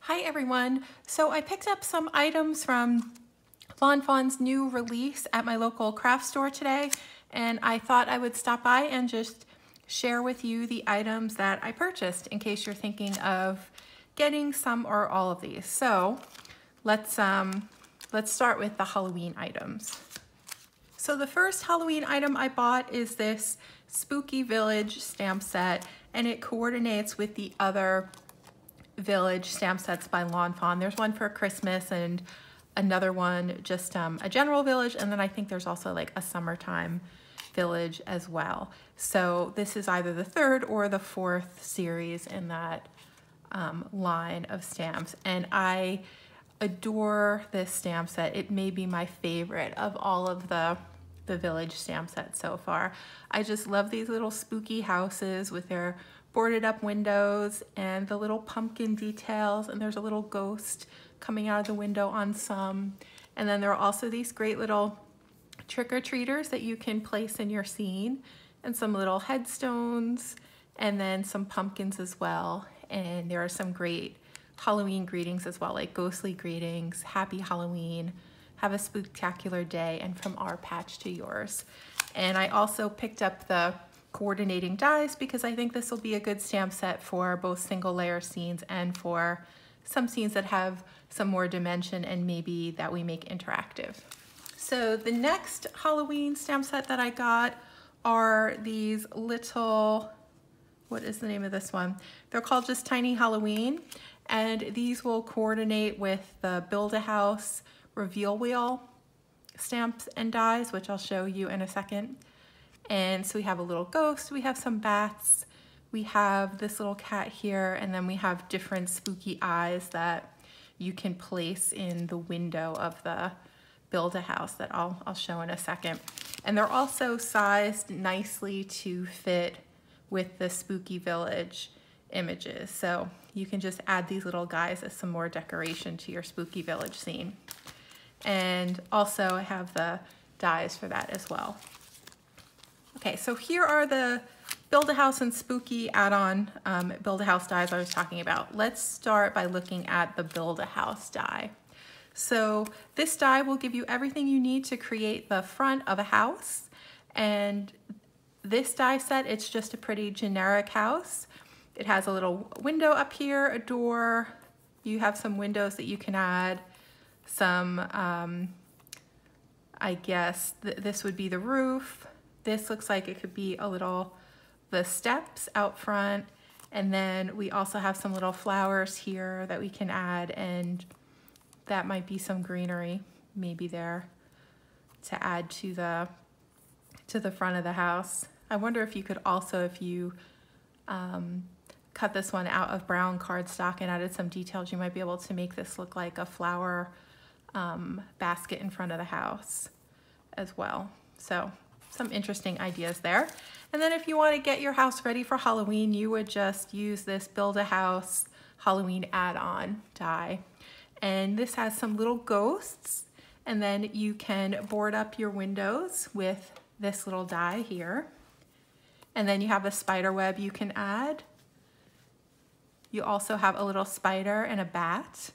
Hi everyone. So I picked up some items from Lawn Fawn's new release at my local craft store today, and I thought I would stop by and just share with you the items that I purchased in case you're thinking of getting some or all of these. So let's start with the Halloween items. So the first Halloween item I bought is this Spooky Village stamp set, and it coordinates with the other Village stamp sets by Lawn Fawn. There's one for Christmas and another one just a general village, and then I think there's also like a summertime village as well. So this is either the third or the fourth series in that line of stamps, and I adore this stamp set. It may be my favorite of all of the village stamp sets so far. I just love these little spooky houses with their boarded up windows and the little pumpkin details, and there's a little ghost coming out of the window on some. And then there are also these great little trick-or-treaters that you can place in your scene, and some little headstones, and then some pumpkins as well. And there are some great Halloween greetings as well, like ghostly greetings, happy Halloween, have a spectacular day, and from our patch to yours. And I also picked up the coordinating dies because I think this will be a good stamp set for both single layer scenes and for some scenes that have some more dimension and maybe that we make interactive. So the next Halloween stamp set that I got are these little, what is the name of this one? They're called just Tiny Halloween, and these will coordinate with the Build-A-House reveal wheel stamps and dies, which I'll show you in a second. And so we have a little ghost, we have some bats, we have this little cat here, and then we have different spooky eyes that you can place in the window of the Build-A-House that I'll show in a second. And they're also sized nicely to fit with the Spooky Village images. So you can just add these little guys as some more decoration to your Spooky Village scene. And also I have the dies for that as well. Okay, so here are the Build-A-House and Spooky add-on Build-A-House dies I was talking about. Let's start by looking at the Build-A-House die. So this die will give you everything you need to create the front of a house. And this die set, it's just a pretty generic house. It has a little window up here, a door. You have some windows that you can add. Some, I guess this would be the roof. This looks like it could be a little, the steps out front. And then we also have some little flowers here that we can add, and that might be some greenery maybe there to add to the front of the house. I wonder if you could also, if you cut this one out of brown cardstock and added some details, you might be able to make this look like a flower basket in front of the house as well. So some interesting ideas there. And then if you want to get your house ready for Halloween, you would just use this Build-A-House Halloween add-on die. And this has some little ghosts, and then you can board up your windows with this little die here. And then you have a spider web you can add. You also have a little spider and a bat,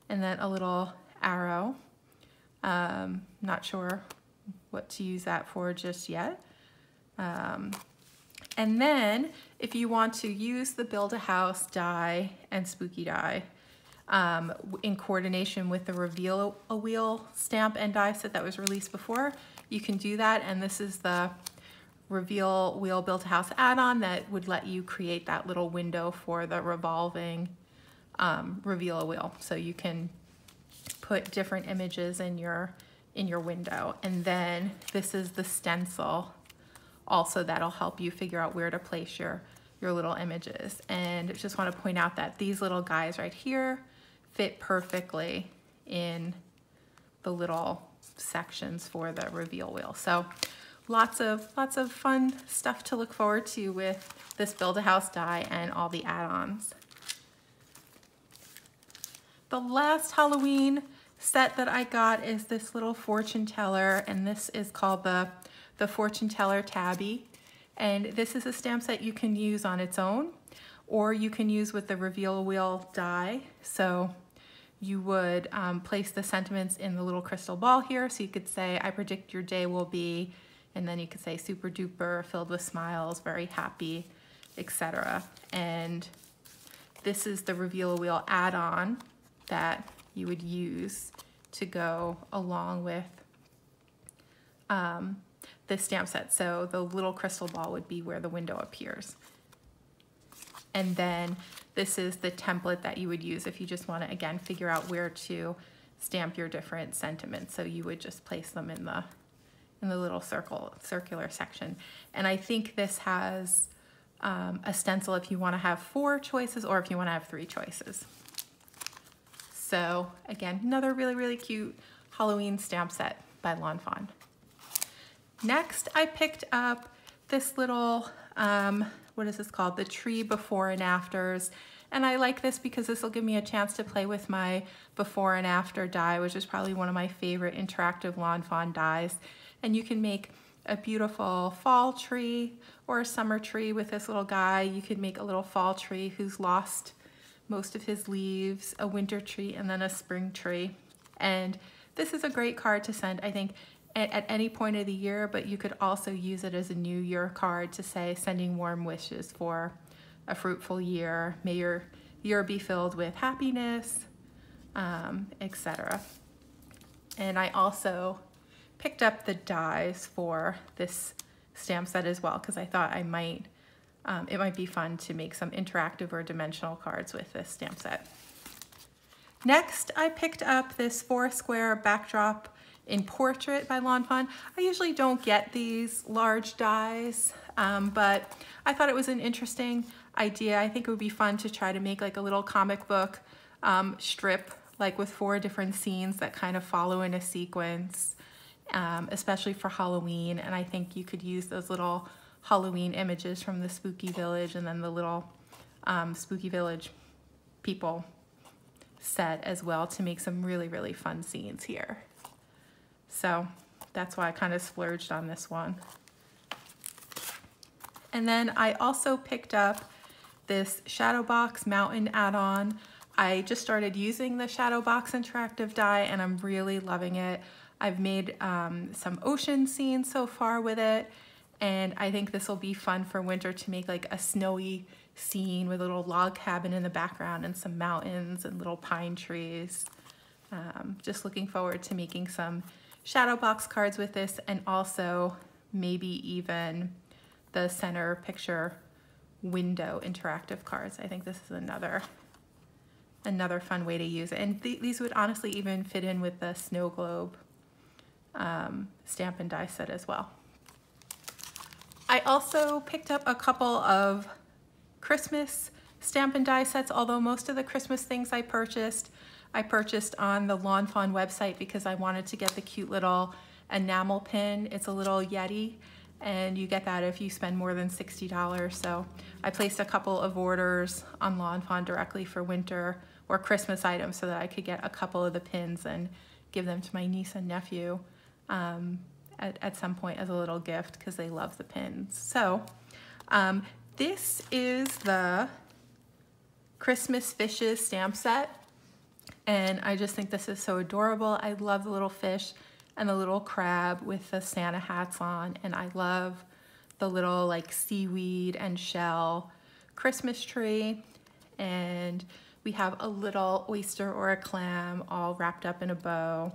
and then a little arrow. Not sure what to use that for just yet. And then if you want to use the Build-A-House die and Spooky die in coordination with the Reveal a Wheel stamp and die set that was released before, you can do that. And this is the Reveal Wheel Build-A-House add-on that would let you create that little window for the revolving Reveal a Wheel. So you can put different images in your window. And then this is the stencil also that'll help you figure out where to place your little images. And I just want to point out that these little guys right here fit perfectly in the little sections for the reveal wheel. So lots of fun stuff to look forward to with this Build-A-House die and all the add-ons. The last Halloween set that I got is this little fortune teller, and this is called the Fortune Teller Tabby. And this is a stamp set you can use on its own, or you can use with the reveal wheel die. So you would place the sentiments in the little crystal ball here. So you could say, I predict your day will be, and then you could say super duper, filled with smiles, very happy, etc. And this is the reveal wheel add-on that you would use to go along with this stamp set. So the little crystal ball would be where the window appears. And then this is the template that you would use if you just want to, again, figure out where to stamp your different sentiments. So you would just place them in the little circular section. And I think this has a stencil if you want to have 4 choices or if you want to have 3 choices. So again, another really, really cute Halloween stamp set by Lawn Fawn. Next, I picked up this little, what is this called? The tree before and afters. And I like this because this will give me a chance to play with my before and after die, which is probably one of my favorite interactive Lawn Fawn dies. And you can make a beautiful fall tree or a summer tree with this little guy. You could make a little fall tree who's lost most of his leaves, a winter tree, and then a spring tree. And this is a great card to send, I think, at any point of the year, but you could also use it as a New Year card to say, sending warm wishes for a fruitful year. May your year be filled with happiness, etc. And I also picked up the dies for this stamp set as well, because I thought it might be fun to make some interactive or dimensional cards with this stamp set. Next, I picked up this 4-square backdrop in Portrait by Lawn Fawn. I usually don't get these large dies, but I thought it was an interesting idea. I think it would be fun to try to make like a little comic book strip, like with 4 different scenes that kind of follow in a sequence, especially for Halloween. And I think you could use those little Halloween images from the Spooky Village and then the little Spooky Village people set as well to make some really, really fun scenes here. So that's why I kind of splurged on this one. And then I also picked up this Shadow Box Mountain add-on. I just started using the Shadow Box interactive die and I'm really loving it. I've made some ocean scenes so far with it, and I think this will be fun for winter to make like a snowy scene with a little log cabin in the background and some mountains and little pine trees. Just looking forward to making some shadow box cards with this, and also maybe even the center picture window interactive cards. I think this is another fun way to use it. And these would honestly even fit in with the snow globe stamp and die set as well. I also picked up a couple of Christmas stamp and die sets, although most of the Christmas things I purchased on the Lawn Fawn website because I wanted to get the cute little enamel pin. It's a little Yeti, and you get that if you spend more than $60. So I placed a couple of orders on Lawn Fawn directly for winter or Christmas items so that I could get a couple of the pins and give them to my niece and nephew at some point as a little gift because they love the pins. So this is the Christmas Fishes stamp set. And I just think this is so adorable. I love the little fish and the little crab with the Santa hats on. And I love the little like seaweed and shell Christmas tree. And we have a little oyster or a clam all wrapped up in a bow.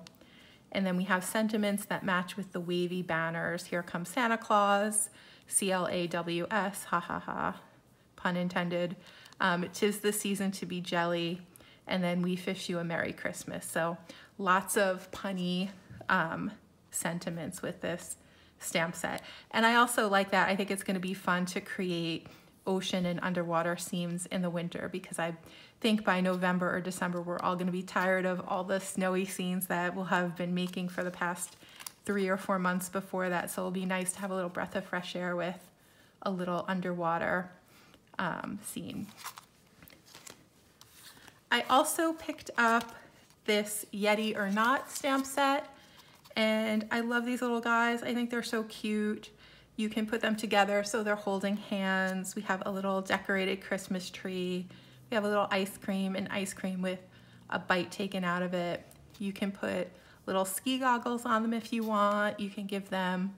And then we have sentiments that match with the wavy banners. Here comes Santa Claus, C-L-A-W-S, ha ha ha, pun intended. 'Tis the season to be jelly. And then we fish you a Merry Christmas. So lots of punny sentiments with this stamp set. And I also like that. I think it's going to be fun to create ocean and underwater scenes in the winter because I think by November or December we're all going to be tired of all the snowy scenes that we'll have been making for the past 3 or 4 months before that. So it'll be nice to have a little breath of fresh air with a little underwater scene. I also picked up this Yeti or Not stamp set, and I love these little guys. I think they're so cute. You can put them together so they're holding hands. We have a little decorated Christmas tree. We have a little ice cream, and ice cream with a bite taken out of it. You can put little ski goggles on them if you want. You can give them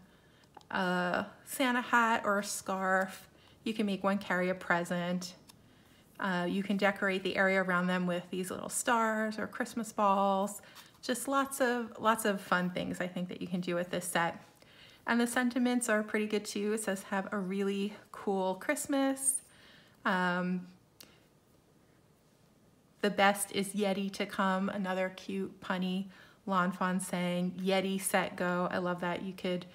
a Santa hat or a scarf. You can make one carry a present. You can decorate the area around them with these little stars or Christmas balls. Just lots of fun things I think that you can do with this set. And the sentiments are pretty good too. It says have a really cool Christmas. The best is Yeti to come. Another cute punny Lawn Fawn saying, Yeti, set, go. I love that. You could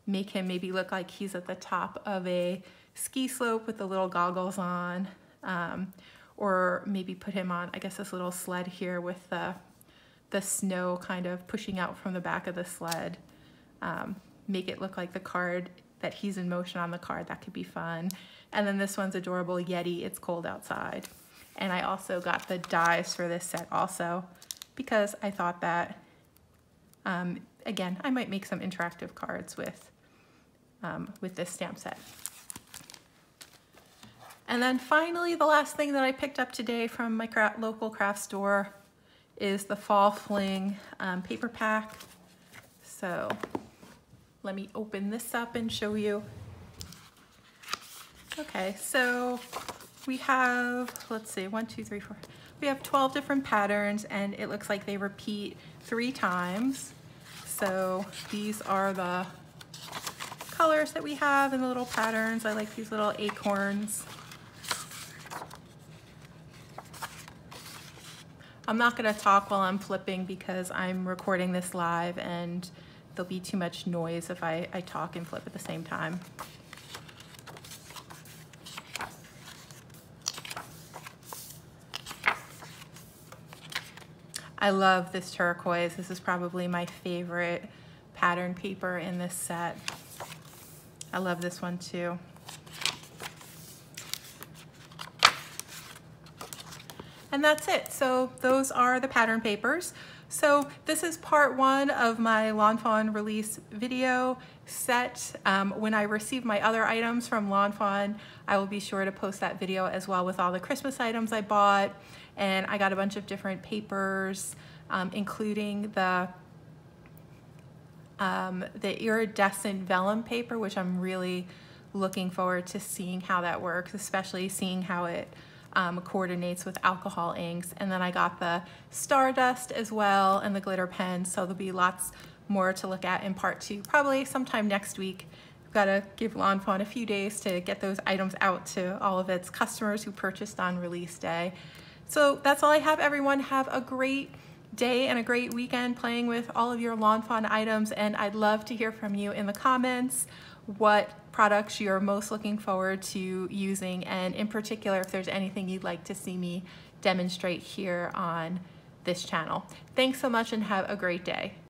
make him maybe look like he's at the top of a ski slope with the little goggles on. Or maybe put him on, I guess, this little sled here with the snow kind of pushing out from the back of the sled. Make it look like the card, that he's in motion on the card. That could be fun. And then this one's adorable, Yeti, it's cold outside. And I also got the dies for this set also because I thought that, again, I might make some interactive cards with this stamp set. And then finally, the last thing that I picked up today from my local craft store is the Fall Fling paper pack. So let me open this up and show you. Okay, so we have, let's see, 1, 2, 3, 4. We have 12 different patterns, and it looks like they repeat 3 times. So these are the colors that we have in the little patterns. I like these little acorns. I'm not going to talk while I'm flipping because I'm recording this live and there'll be too much noise if I talk and flip at the same time. I love this turquoise. This is probably my favorite pattern paper in this set. I love this one too. And that's it. So those are the pattern papers. So this is part 1 of my Lawn Fawn release video set. When I receive my other items from Lawn Fawn, I will be sure to post that video as well with all the Christmas items I bought. And I got a bunch of different papers, including the iridescent vellum paper, which I'm really looking forward to seeing how that works, especially seeing how it coordinates with alcohol inks. And then I got the Stardust as well and the glitter pen, so there'll be lots more to look at in part 2, probably sometime next week. I've got to give Lawn Fawn a few days to get those items out to all of its customers who purchased on release day. So that's all I have, everyone. Have a great day and a great weekend playing with all of your Lawn Fawn items, and I'd love to hear from you in the comments what products you're most looking forward to using, and in particular if there's anything you'd like to see me demonstrate here on this channel. Thanks so much and have a great day.